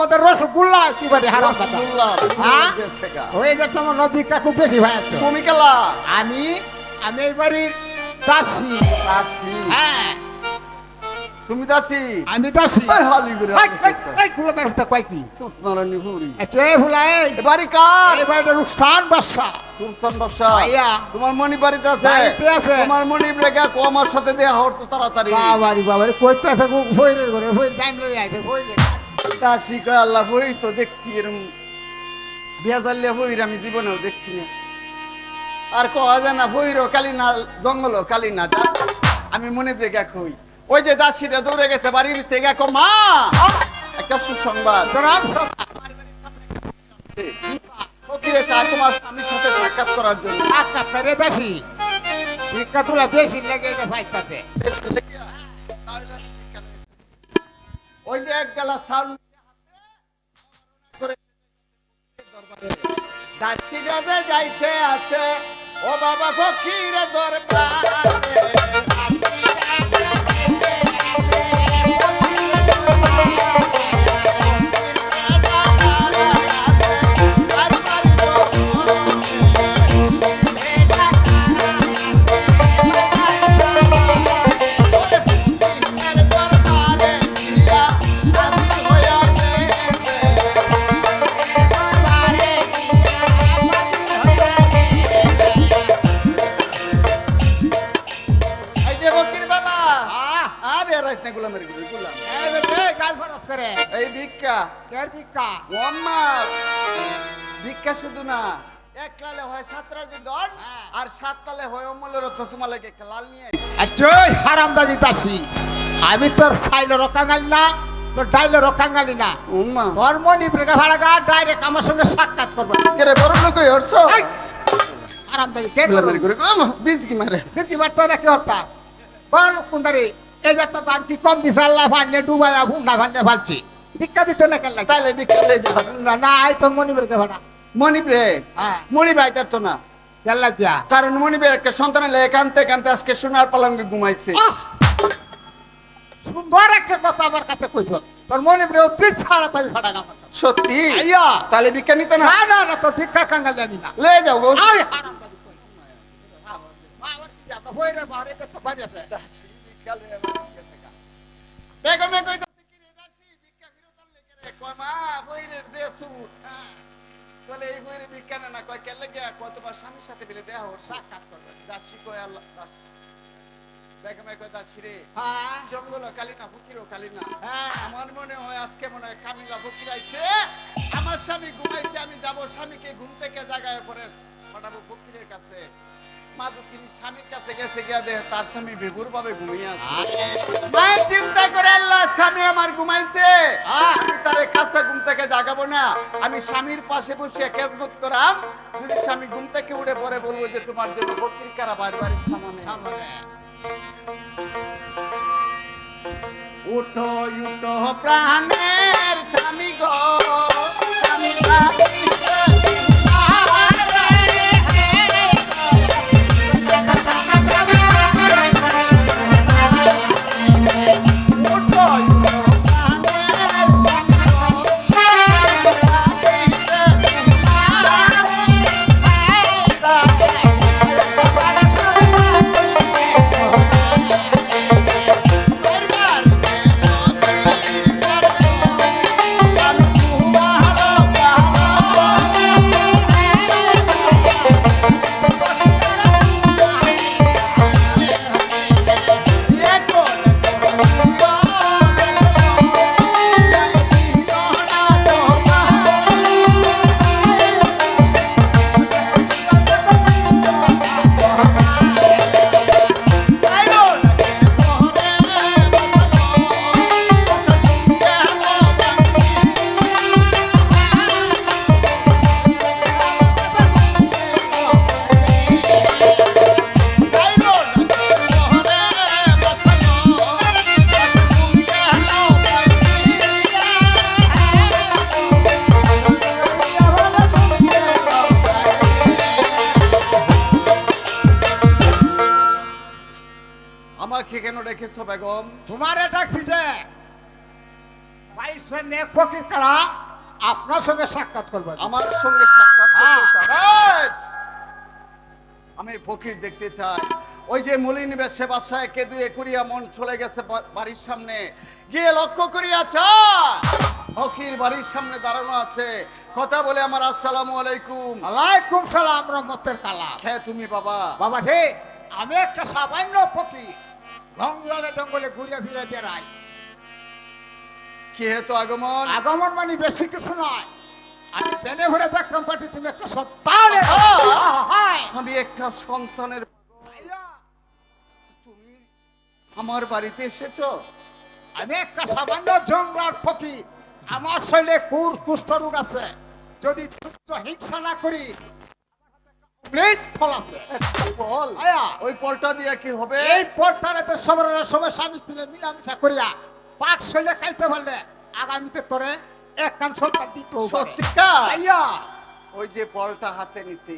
মোহাম্মদের রসগোল্লা কি বলে হারাম কথা রসগোল্লা হ্যাঁ থেকে হয়ে যাচ্ছে আমার নবিকা খুব বেশি ভাই আছে তুমি কেলা আমি আমি এই বাড়ির দাসী দাসী হ্যাঁ তুমি দাসী আমি দাসী এই হালি করে এই গুলো বের হতে কয় কি সুতমারানি ভুরি আচ্ছা এই ভুলাই এবারে কার এই বাড়িটা রুকসান বাদশা সুলতান বাদশা ভাইয়া তোমার মনি বাড়িতে আছে বাড়িতে আছে। তোমার মনি রেখা কো আমার সাথে দেয়া হর তো তাড়াতাড়ি বাবারি বাবারি কইতে আছে ফইরের ঘরে ফইর টাইম লই আইতে ফইরে দাসী কয় আল্লাহ বই তো দেখছি এরকম বিয়া জাল্লিয়া বইর আমি জীবনেও দেখছি না আর কয়া যায় না বইরও কালি না জঙ্গল কালি না যা আমি মনে রেখা কই ওই যে দাসীরা দৌড়ে গেছে বাড়ির থেকে কো মা একটা সুসংবাদ তোরাম সব ফকিরে চায় তোমার স্বামীর সাথে সাক্ষাৎ করার জন্য আচ্ছা তারে দাসী ভিক্ষা তুলা বেশি লেগে এটা ফাইতাতে বেশ লেগিয়া, তাহলে ঠিক আছে। ওই যে এক গেলা চাউল করে দরবারে দাসীরা যে যাইতে আছে ও বাবা ফকিরে দরবারে এই যে ফকির বাবা আরে রাইস না গোলামের গুলো গোলাম এই বেটে গাল ফরাস করে এই ভিক্ষা কের ভিক্ষা ওম্মা ভিক্ষা শুধু না এক লালে হয় সাতরাজি দর আর সাত তালে হয় অমলের তো তোমার লাগে একটা লাল নিয়ে আইছি আচ্ছা হারামদাজি দাসী আমি তোর ফাইলেরও কাঙালি না তোর ডাইলেরও কাঙালি না ওম্মা তোর মনি ব্রেকা ভাড়া গা ডাইরেক্ট আমার সঙ্গে সাক্ষাৎ করবে কেরে বড় লোক হইছ হারামদাজি কে গোলামের করে ওম্মা বীজ কি মারে দেখি বার্তা নাকি অর্থা বল কুন্ডারি এই যে একটা দাম কি কম দিছে আল্লাহ ফান্ডে ডুবায়া ভুন্ডা ফান্ডে ফালছি ভিক্ষা দিতে না কেন লাগে তাইলে ভিক্ষা লয়ে যা না না আই তোর মনি ব্রেকা ভাড়া মনিব রে হ্যাঁ মনিব আইতার তো না কেন লাগিয়া কারণ মনিবের একটা সন্তান হলে কানতে কানতে আজকে সোনার পালঙ্কে ঘুমাইছে আহ! সুন্দর একটা কথা আমার কাছে কইছ তোর মনি ব্রে অতির তাড়াতাড়ি ফাটা আমার কাছে। সত্যি আইয়া তাহলে ভিক্ষা নিতে না না না না তোর ভিক্ষার কাঙ্গাল জানি না লয়ে যাও গো আরে হারামদাজি কই মা ওর কি আমরা বইরে বারে তো বাড়ি আছে বেগমে কইতাছে কি রে দাসী ভিক্ষা ফিরত আনলে কে রে কয় মা বইরের দেসু বলে এই বইরে ভিক্ষা না কয় কে লাগে কয় তোমার স্বামীর সাথে মিলে দেয়া হোক সাক্ষাৎ করবে দাসী কয় আল্লাহ দাস বেগমে কয় দাসী রে হ্যাঁ জঙ্গল কালি না ফকিরও কালি না হ্যাঁ আমার মনে হয় আজকে মনে হয় কামিলা ফকির আইছে আমার স্বামী ঘুমাইছে আমি যাব স্বামীকে ঘুম থেকে জাগায় পরে পাঠাবো ফকিরের কাছে মাদু তিনি স্বামীর কাছে গেছে গিয়া দেহ তার স্বামী বেগুর ভাবে ঘুমিয়ে আছে মায়ের চিন্তা করে আল্লাহ স্বামী আমার ঘুমাইছে আমি তারে কাছে ঘুম থেকে জাগাবো না আমি স্বামীর পাশে বসে খেজমত করাম যদি স্বামী ঘুম থেকে উঠে পরে বলবো যে তোমার জন্য ফকির কারা বাড়ি বাড়ির সামনে উঠো উঠো প্রাণের স্বামী গো স্বামী আমাকে কেন রেখেছো বেগম তোমারে ডাকছি যে বাইশের নেক ফকির কারা আপনার সঙ্গে সাক্ষাৎ করবেন। আমার সঙ্গে সাক্ষাৎ হ্যাঁ। করতে চাও? আমি ফকির দেখতে চাই। ওই যে মলিন বেশে বাসায় কেঁদুয়ে করিয়া মন চলে গেছে বাড়ির সামনে, গিয়ে লক্ষ্য করিয়া চা ফকির বাড়ির সামনে দাঁড়ানো আছে, কথা বলে আমার আসসালামু আলাইকুম। আলাইকুম সালাম রহমতের কালাম। খে তুমি বাবা? বাবা রে, আমি একটা সামান্য ফকির, জঙ্গলে জঙ্গলে ঘুরে ফিরে বেড়াই। কি হেতু আগমন? আগমন মানে বেশি কিছু নয়, আমি টেনে ঘুরে দেখতাম পাচ্ছি তুমি একটা সন্তান। আমি একটা সন্তানের। তুমি আমার বাড়িতে এসেছো? আমি একটা সামান্য জঙ্গলার ফকির, আমার শরীরে কুষ্ঠ রোগ আছে, যদি তুচ্ছ হিংসা না করি অনেক ফল আছে। ফল? আয়া। ওই ফলটা দিয়ে কি হবে? এই পর্দারেতে সবার সময় স্বামী স্ত্রী মিলামিশা করিয়া পাক শৈলে খাইতে পারলে আগামীতে তোরে এক কান সন্তান দিতে হবে। সত্যিকার? আইয়া। ওই যে ফলটা হাতে নিছি,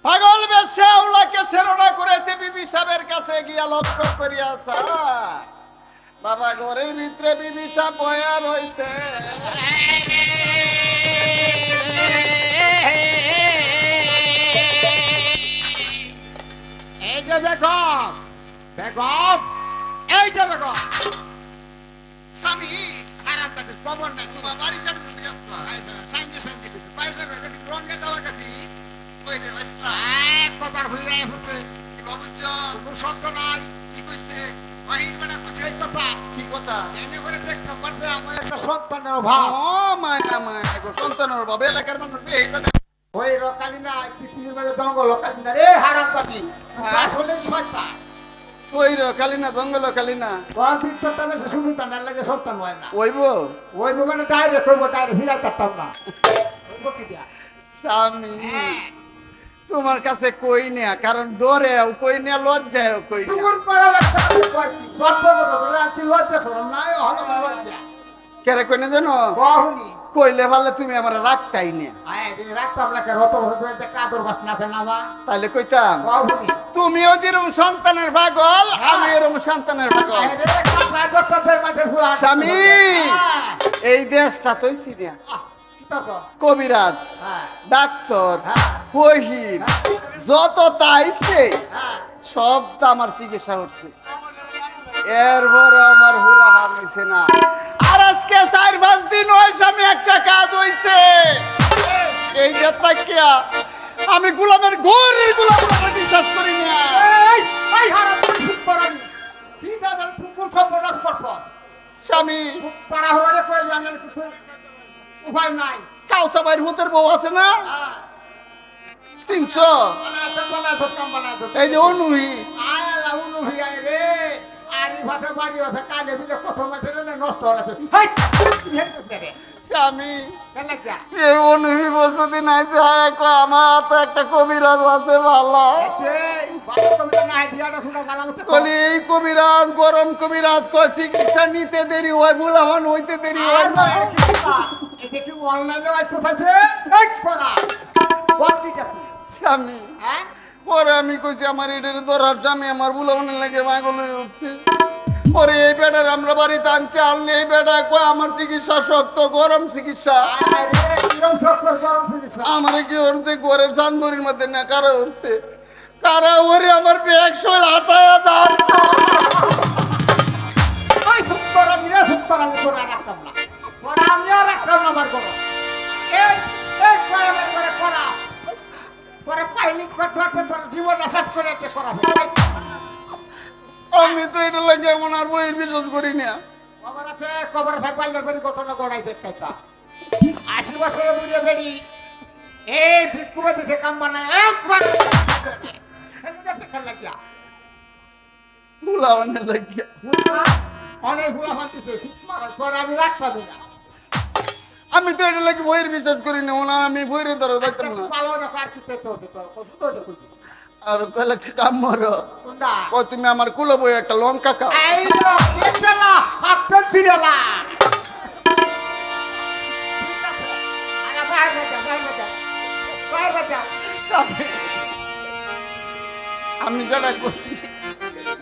পাগল বেশে ওলাকে সেরনা করেছে বিবি সাহেবের কাছে গিয়া লক্ষ্য করিয়া আসা, বাবা ঘরের ভিতরে বিবি সাহেব বয়া রইছে। এই যে বেগম, বেগম, এই যে বেগম। স্বামী খারাপ তাদের খবর নাই তোমার বাড়ির সামনে ব্যস্ত সাইন্ডে সাইন্ডে দিতে পয়সা করে কিন্তু রঙের দাওয়া গেছি ওই রে ব্যস্ত কথার হয়ে যায় হচ্ছে বাবুজ কোনো শব্দ নাই। কি কইছে? বাহির বেটা করছে এই কথা, কি কথা? এনে করে দেখতে পারছে আমার একটা সন্তানের অভাব। ও মায়া মায়া গো, সন্তানের বাবা এলাকার মানুষ এই জানে। ওই রকালি না পৃথিবীর মধ্যে জঙ্গল রকালি না রে হারাম দাদি, আসলে শয়তান। ওই র কালিনা জঙ্গল কালিনা তোর ভিতরটা বেশি সুবিধা না লাগে সন্তান হয় না। ওইব ওই মানে ডাইরেক্ট কইব, ডাইরেক্ট ফিরাই তারতাম না। ওইব কি দিয়া? স্বামী হ্যাঁ। তোমার কাছে কই না, কারণ ডরে কই না, লজ্জায় কই না। টুকুর করে একটা কই কি সত্য কথা বলে আছি, লজ্জা শরম নাই, হলো কি লজ্জা? কেরে কই না জানো? বাহুনি কইলে ভালে তুমি আমার রাখতাই না, আয় রে রাখতাম না কেন, রত বছর ধরে একটা আদর বাস না ফেনা বা তাহলে কইতাম বাহুনি। তুমিও যেরকম সন্তানের পাগল, আমি এরকম সন্তানের পাগল। আয় রে কাপড় দরটা দেয় মাঠের ফুল হাত। স্বামী হ্যাঁ। এই দেশটা তোই সিনিয়া কি তর্ক? কবিরাজ, হ্যাঁ। ডাক্তার, হ্যাঁ। ফহির, যত তাইছে হ্যাঁ। সব তো আমার চিকিৎসা করছে, এরপরে আমার হুলা ভাব হইছে না। আর আজকে 4-5 দিন হয়েছে আমি একটা কাজ হইছে এই যে তাকিয়া আমি গোলামের ঘরের গোলাম বিশ্বাস করি না। এই এই হারাম ঠিক করানি কি দাদা ফুল সব বনাস করছ। স্বামী তারা হরে কই জানেন কিছু উপায় নাই। কাউসা ভাইয়ের ভূতের বউ আছে না, হ্যাঁ চিনছ? বানাছ কাম বানাছ এই যে অনুহি, আয় আল্লাহ উনু ভিয়াই রে আরি ভাতে বাড়ি আছে কালে বিলে কত মাছ না নষ্ট হচ্ছে। হাই রে স্বামী কেন লাগা এই অনুহি বসুদিন আইছে হায় কয় আমার তো একটা কবিরাজ আছে ভালো। এতে বাবা কবি না দিয়াটা শুনো গালামতে বলি এই কবিরাজ গরম কবিরাজ কয় চিকিৎসা নিতে দেরি হয়, বুলামান হইতে দেরি হয় না। এই দেখি অনলাইনে আইতো থাকছে এক করা কোয়ালিটিটা তুই স্বামী হ্যাঁ পরে আমি কইছি আমার এটার ধরার স্বামী আমার বুলামানের লাগে পাগল হয়ে উঠছে। পরে এই বেটার আমরা বাড়িতে আনছে আনলে এই বেটা কয় আমার চিকিৎসা শক্ত, গরম চিকিৎসা। আরে কিরম সক্তর গরম চিকিৎসা আমার কি উঠছে ঘরের চান্দুরির মধ্যে না কারা উঠছে, কারা ওরে আমার ব্যাগ শৈল হাতায় দাঁড়। ওই সুন্দর আমি রে সুন্দর আমি তোরা রাখতাম না, তোরা আমিও রাখতাম না আমার গরম। এই এই করে করে করা পরে পাইনি করতে করতে তোর জীবন শেষ করেছে করাবে। আমি তো এটা লাগে এমন আর বইয়ের বিশ্বাস করি না। খবর আছে পাইলের বাড়ি ঘটনা গড়াইছে একটা 80 বছরের বুড়িয়ে বেড়ি এই ভিক্ষুবে দিছে কাম বানায় একবার লাগিয়া বুলামানের লাগিয়া অনেক ভুলা ফান্তিছে তোর আমি রাখতামই না। আমি তো এটা লাগে বইয়ের বিশ্বাস করি না, ওনার আমি বইয়ের ধরে যাচ্ছি না। ভালো না আর কি তোর তোর আর কইলে কাম মরো কোনটা ও তুমি আমার কুলো বই একটা লঙ্কা খাও। এই লো কেটলা আপন ফিরলা আলা বাইরে যা বাইরে যা আমি যেটা করছি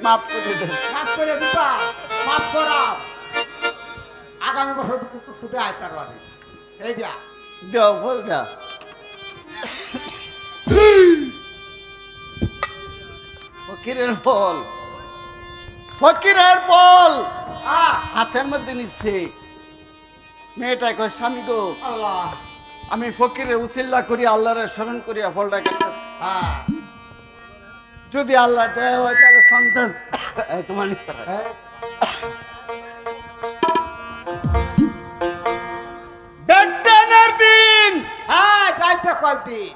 মাফ করে দেন। মাফ করে দিতা মাফ করাও আগামী বছর তুই আইতার পারবি এইটা দেও ফলটা ফকিরের ফল ফকিরের ফল হ্যাঁ হাতের মধ্যে নিচ্ছে মেয়েটা কয় স্বামী গো আল্লাহ আমি ফকিরের উসিল্লা করি আল্লাহরে স্মরণ করিয়া ফলটা কাটতেছি হ্যাঁ যদি আল্লাহ দয়া হয় তাহলে সন্তান একটু মানি হ্যাঁ। বেটানের দিন হ্যাঁ যাইতে কয়দিন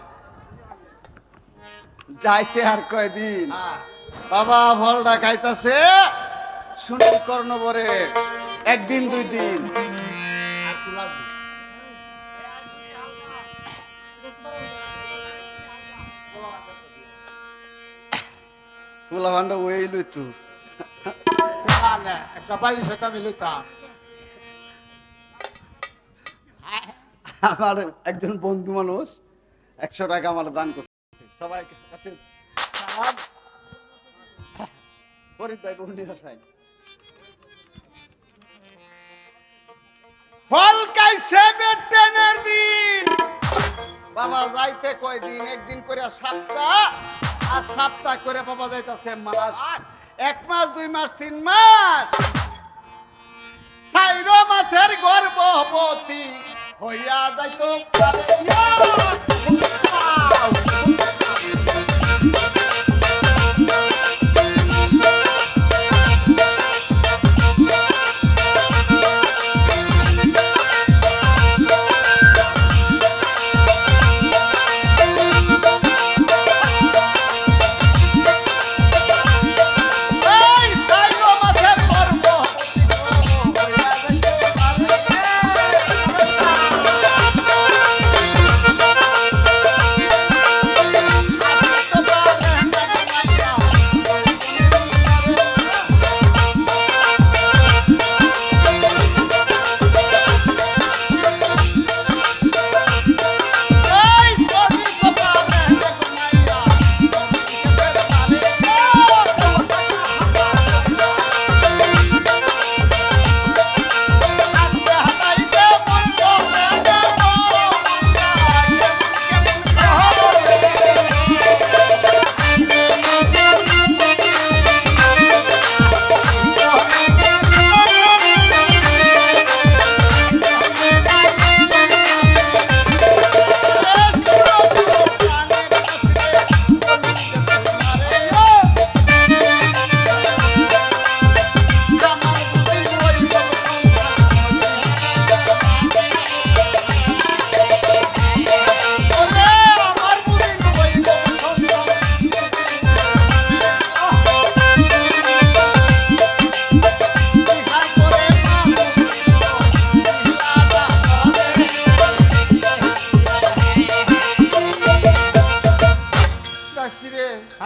যাইতে আর কয়দিন হ্যাঁ বাবা ফলটা খাইতাছে শুনি কর্ণবরে একদিন দুই দিন আর কি লাগবে ফুলা ভান্ডা ওই লইতু না, একটা বালি সেটা আমি লইতাম আমার একজন বন্ধু মানুষ 100 টাকা আমার দান করছে সবাই কাছে সালাম ফরিদ ভাই বন্ধু হাসাই ফল খাইছে বেটেনের দিন বাবা যাইতে কয়দিন একদিন করে সপ্তাহ আর সপ্তাহ করে বাবা যাইতাছে মাস 1 মাস 2 মাস 3 মাস 4 মাসের গর্ভবতী হইয়া যাইতো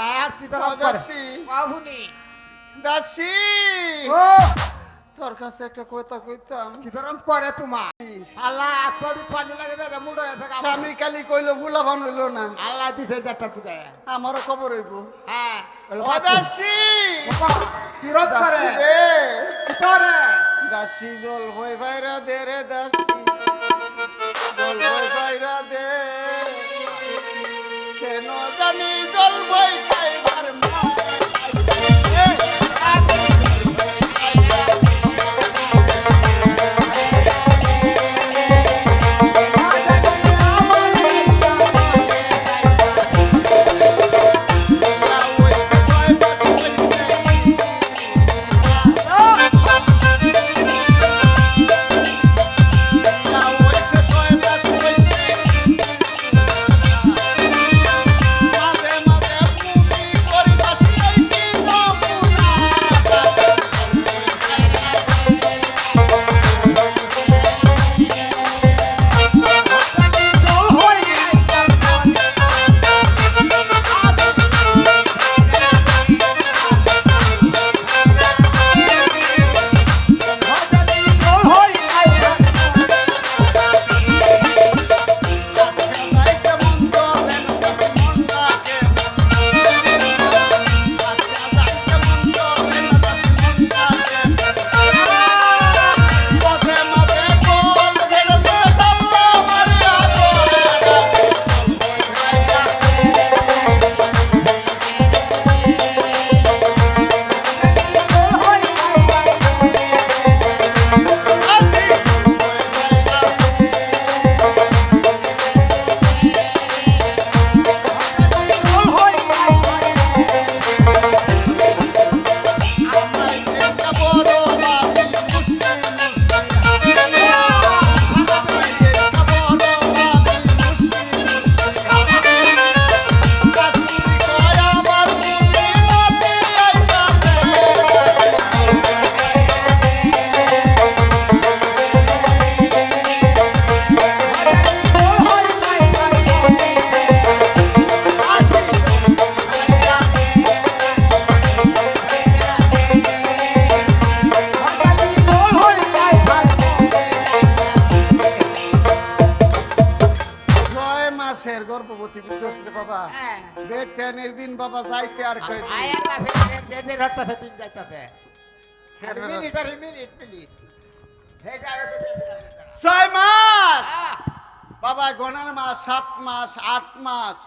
আর কি তোর দাসী বাবুনি দাসী ও তোর কাছে একটা কথা কইতাম কি ধরম করে তোমার আল্লাহ তোরি পানি লাগে দাদা মুড়ো হয়ে থাকে স্বামী কালি কইলো ফুলা ভান হইলো না আল্লাহ দিতে যাত্রা পূজায় আমারও খবর হইব হ্যাঁ ও দাসী বিরোধ করে দাসী রে কি করে দাসী জল হই ভাইরা দে রে দাসী জল হই ভাইরা দে কেন জানি জল ভই খাইবার মাঝে মাঝে ট্রেনের দিন বাবা যাইতে আর কয়দিন আয়া না ফের হচ্ছে দিন যাইতাছে আর মিনিট হেটা আর 6 মাস বাবা গণার মাস 7 মাস 8 মাস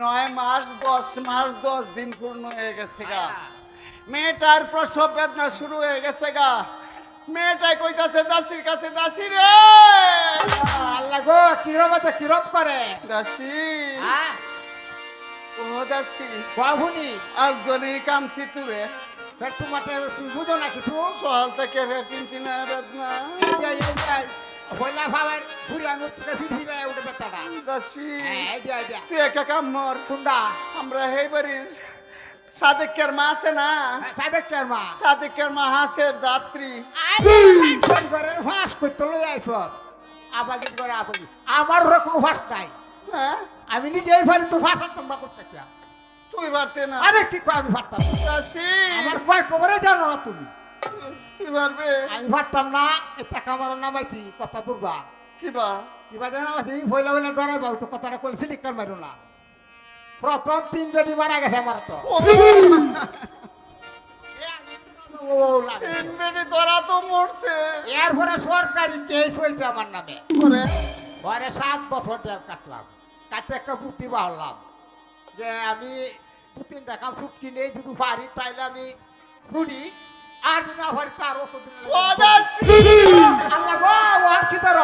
9 মাস 10 মাস 10 দিন পূর্ণ হয়ে গেছে গা মেয়েটার প্রসব বেদনা শুরু হয়ে গেছে গা মেয়েটাই কইতাছে দাসীর কাছে দাসী রে আল্লাহ গো কিরম করে দাসী হ্যাঁ ও দাসী বাবুনি আজ গনি কামছি তুরে ফের তোমার বুঝো না কিছু সকাল থেকে ফের চিনছি না বেদনা এইটাই হইলা ভাবার ঘুরে আঙুর থেকে ফিরে উঠে বেচাটা দাসী হ্যাঁ এইটা তুই একটা কাম মর কুন্ডা আমরা এই বাড়ির সাদেকের মা আছে না সাদেক কেমা সাদেকের মা হাঁসের দাত্রী ঘরের ফাঁস করতে লই আইস আবাগি করে আবাগি আমার কোনো ফাঁস নাই হ্যাঁ আমি নিজেই পারি তো ফাঁস হতাম বা করতে কি তুই পারতে না আরে কি কয় আমি পারতাম না। দাসী আমার কয় খবরে জানো না তুমি তুই পারবে আমি পারতাম না এই টাকা আমার নামাইছি কথা বলবা কি বা কিবা যেন নামাইছি ফইলা ফইলা ডরাই বাবু তো কথাটা কইছি লিখার মারো না প্রথম 3 বেটি মারা গেছে আমার তো ও লাগে তিন বেটি তোরা তো মরছে এরপরে সরকারি কেস হয়েছে আমার নামে করে পরে 7 বছর ডেল কাটলাম কাটতে একটা বুদ্ধি বাড়লাম যে আমি 2-3 কাম ছুটকি নেই যদি পারি তাইলে আমি ছুটি আর যদি না পারি তার অতদিন ও দাসী আল্লাহ গো আর কি তোর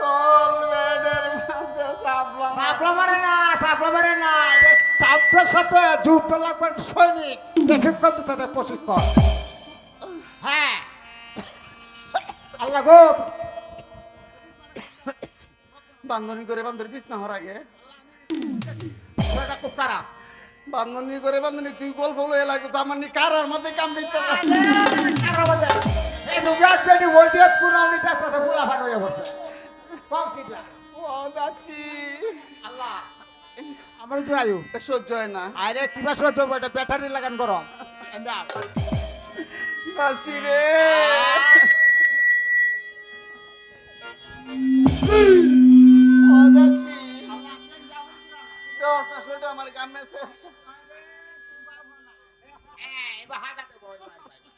তোর বেডের মধ্যে সাবলা চাপলা মারে না চাপের সাথে যুদ্ধ লাগবে সৈনিক প্রশিক্ষণ দিতে হবে প্রশিক্ষণ হ্যাঁ আল্লাহ গো বান্ধনী করে বান্ধবীর বিছনা হওয়ার আগে এটা খুব খারাপ বান্ধনী করে বান্ধনী তুই গল্প লয়ে লাগতো তো আমার নি কারার মধ্যে কামড়িতে এই দুগাত বেটি বলতে কোন নিতে তাতে ফুলা ফান হয়ে বসে কম কিটা ও দাসী আল্লাহ আমার জোরায়ু সহ্য হয় না আরে কিবা সহ্য হবে এটা ব্যাটারি লাগান গরম এন্ডা দাসী রে ও দাসী দোস্ত আসলে আমার কামেছে হ্যাঁ এবার হাগাতে বই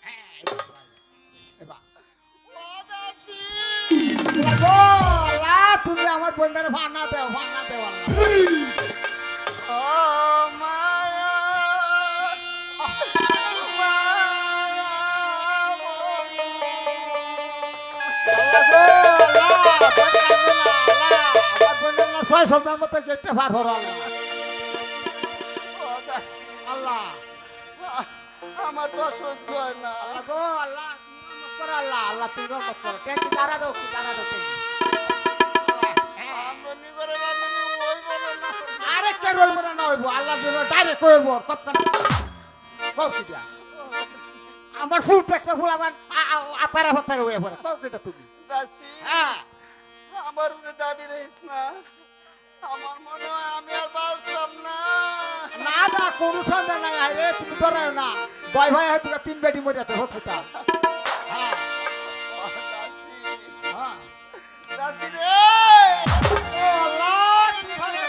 হ্যাঁ এবার ও দাসী তুমি আমার বোনটারে ফানা দেও ও মায়া মায়া ছয় সপ্তাহের মতো গেটটা পার হল আল্লাহ আমার তো সহ্য হয় না আল্লাহ আল্লাহ তুই রহমত করো ট্যাঙ্কি তারা দাও ট্যাঙ্কি বান্ধনী করে বান্ধনী ওই বলে না আরে কে রইব না হইব আল্লাহ দিল ডাইরেক্ট করব কত কও কি দিয়া আমার ফুট একটা ফুল আমার আতারা হয়ে পড়ে কও কিটা তুমি দাসী হ্যাঁ আমার উপরে দাবি রহিস না আমার মনে হয় আমি আর বাঁচতাম না না কোনো সন্দেহ নাই আরে তুমি ধরাও না ভয় হয়তো 3 বেটি মরে যেতে হতটা হ্যাঁ ও দাসী হ্যাঁ দাসী রে ও আল্লাহ তুমি ভালো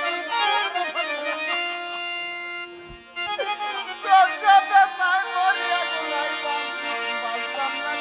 প্রসবে মার মরিয়া গুলাইলাম বাঁচতাম না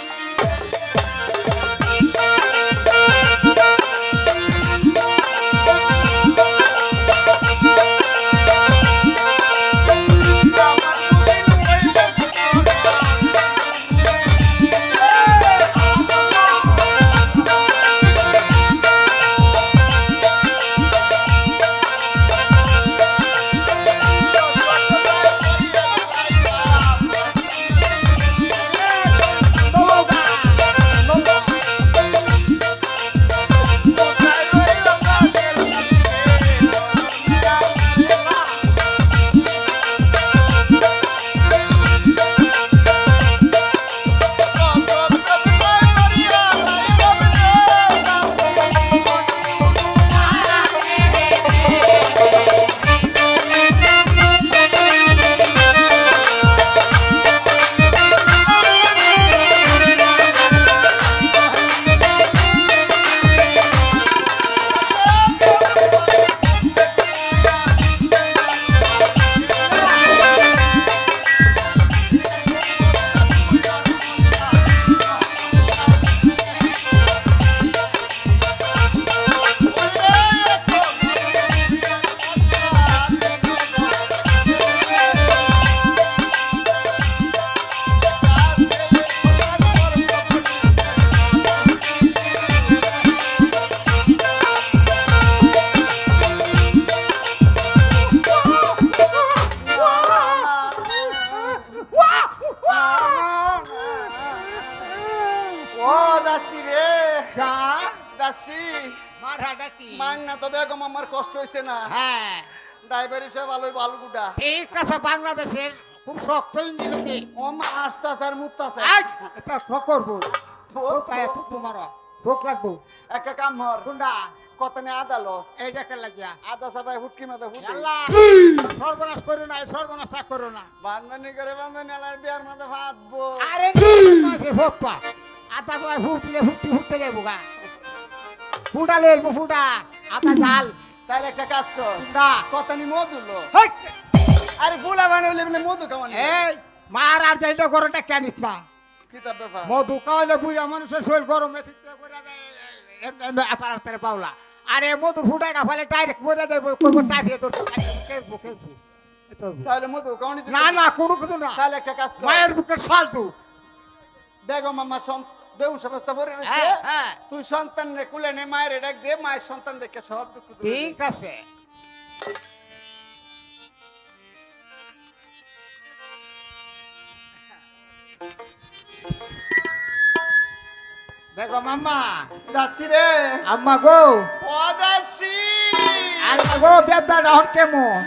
দাসী মারাটা কি মাং না তো বেগম আমার কষ্ট হইছে না হ্যাঁ ড্রাইভার হিসেবে ভালোই বালুগুডা ঠিক আছে বাংলাদেশের খুব শক্ত ইঞ্জিন কি ও মা আসতাছে আর মুত্তাছে এটা করবো কোথায় এত তোমার চোখ লাগবো একটা কাম হর কোনটা কত নে আদালো এইটাকে লাগিয়া আদা সবাই হুটকি মাথা হুটকি আল্লাহ সর্বনাশ করো না সর্বনাশ না করো না বান্ধনী করে বান্ধনী আলার বিয়ার মাথা ভাতবো আরে সত্তা আতা তো ফুটলে ফুটতে যাবো গা ফুটা লেলবো ফুটা আতা জাল তাহলে একটা কাজ কর কোনটা কত নি মধু লো হেই! আরে বুলা বানাইলে বলে মধু কামানি এই মার আর যাইলে গরমটা কেনিস না কিতাব ব্যাপার মধু খাওয়াইলে বুড়া মানুষের শরীর গরমে চিত্তে করে যায় পাওলা আরে মধু ফুটাই না ফলে ডাইরেক্ট মরে যাইব করবো টাইফে তোর খেলবো তাহলে মধু কামানি না না কোনো কিছু না তাহলে একটা কাজ কর মায়ের বুকের সালতু বেগম আমার বেউ সমস্ত ভরে রয়েছে হ্যাঁ হ্যাঁ তুই সন্তান রে কুলে নে মায়ের ডাক দিয়ে মায়ের সন্তান দেখে সব দুঃখ দূর হয়ে ঠিক আছে বেগম আম্মা যাবে। দাসী রে আম্মা গো ও দাসী আল্লাহ গো বেদা ডহর কেমন